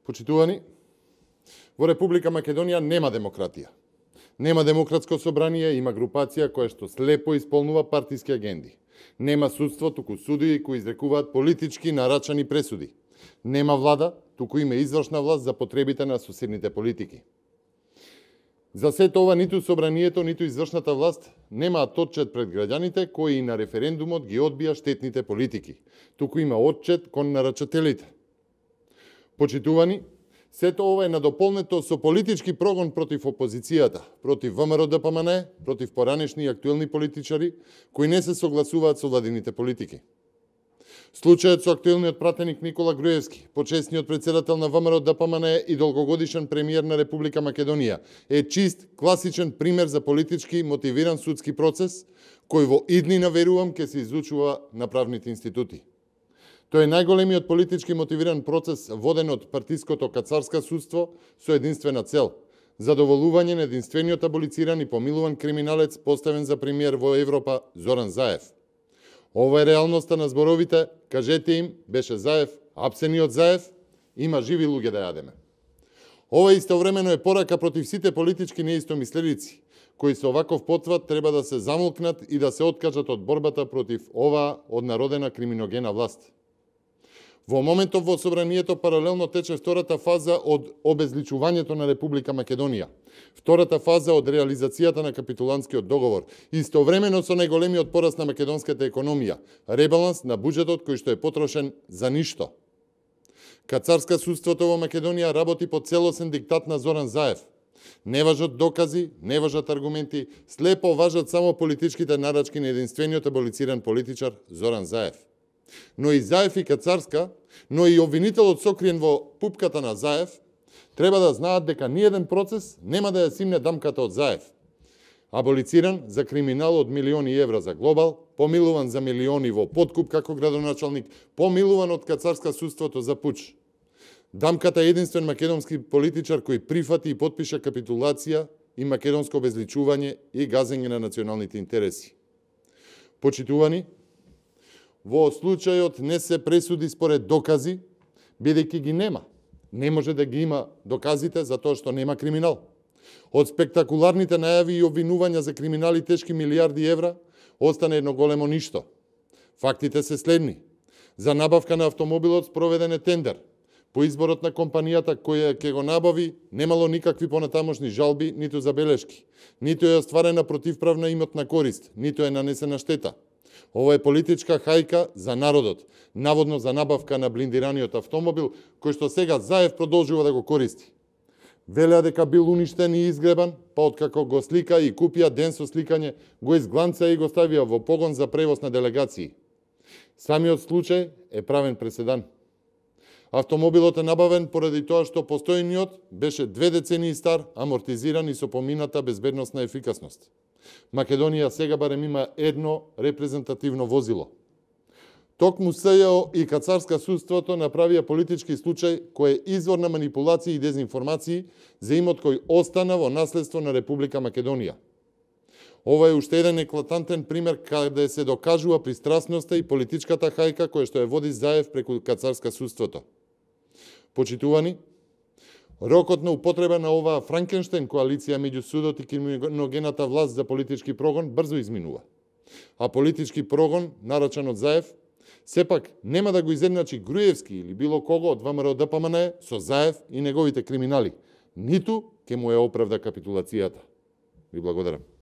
Почитувани, во Република Македонија нема демократија. Нема демократско собрание, има групација која што слепо исполнува партиски агенди. Нема судство, туку судии кои изрекуваат политички нарачани пресуди. Нема влада, туку има извршна власт за потребите на соседните политики. За сето ова ниту собранието, ниту извршната власт немаат отчет пред граѓаните кои и на референдумот ги одбија штетните политики. Туку има отчет кон нарачателите. Почитувани, сето ова е надополнето со политички прогон против опозицијата, против ВМРО-ДПМН, против поранешни и актуелни политичари кои не се согласуваат со владините политики. Случајот со актуелниот пратеник Никола Груевски, почесниот председател на ВМРО-ДПМН и долгогодишен премиер на Република Македонија, е чист, класичен пример за политички мотивиран судски процес, кој во иднина, верувам, ќе се изучува на правните институти. Тој е најголемиот политички мотивиран процес воден од партиското кацарска судство со единствена цел – задоволување на единствениот аболициран и помилуван криминалец поставен за премиер во Европа Зоран Заев. Ова е реалноста на зборовите, кажете им, беше Заев, апсениот Заев, има живи луѓе да јадеме. Ова истовремено е порака против сите политички неистомисленици, кои со оваков потврд треба да се замолкнат и да се откажат од борбата против оваа однародена криминогена власт. Во моментов во собранието паралелно тече втората фаза од обезличувањето на Република Македонија, втората фаза од реализацијата на капитулантскиот договор, истовремено со најголемиот пораст на македонската економија, ребаланс на буџетот кој што е потрошен за ништо. Кацарска судството во Македонија работи по целосен диктат на Зоран Заев. Не важат докази, не важат аргументи, слепо важат само политичките нарачки на единствениот аболициран политичар Зоран Заев. Но и Заев и Кацарска, но и обвинителот сокриен во пупката на Заев, треба да знаат дека ниеден процес нема да ја симне дамката од Заев. Аболициран за криминал од милиони евра за Глобал, помилуван за милиони во подкуп како градоначалник, помилуван од Кацарска судството за пуч. Дамката е единствен македонски политичар кој прифати и потпиша капитулација и македонско обезличување и газење на националните интереси. Почитувани, во случајот не се пресуди според докази, бидејќи ги нема. Не може да ги има доказите затоа што нема криминал. Од спектакуларните најави и обвинувања за криминали тешки милиарди евра, остане едно големо ништо. Фактите се следни. За набавка на автомобилот спроведен е тендер. По изборот на компанијата која ќе го набави, немало никакви понатамошни жалби, ниту забелешки. Ниту е остварена противправна имотна корист, ниту е нанесена штета. Ова е политичка хајка за народот, наводно за набавка на блиндираниот автомобил, кој што сега Заев продолжува да го користи. Велеа дека бил уништен и изгребан, па откако го слика и купија ден со сликање, го изгланца и го ставија во погон за превоз на делегации. Самиот случај е правен преседан. Автомобилот е набавен поради тоа што постојниот беше 2 децении стар, амортизиран и со помината безбедносна ефикасност. Македонија сега барем има едно репрезентативно возило. Токму СЈО и Кацарска судството направија политички случај кој е извор на манипулации и дезинформации за имот кој остана во наследство на Република Македонија. Ова е уште еден еклатантен пример каде се докажува пристрасноста и политичката хајка која што ја води Заев преку Кацарска судството. Почитувани, рокот на употреба на оваа Франкенштейн коалиција меѓу судот и криминогената власт за политички прогон брзо изминува. А политички прогон, нарачан од Заев, сепак нема да го изедначи Груевски или било кого од ВМРО-ДПМН со Заев и неговите криминали, ниту ќе му е оправда капитулацијата. Ви благодарам.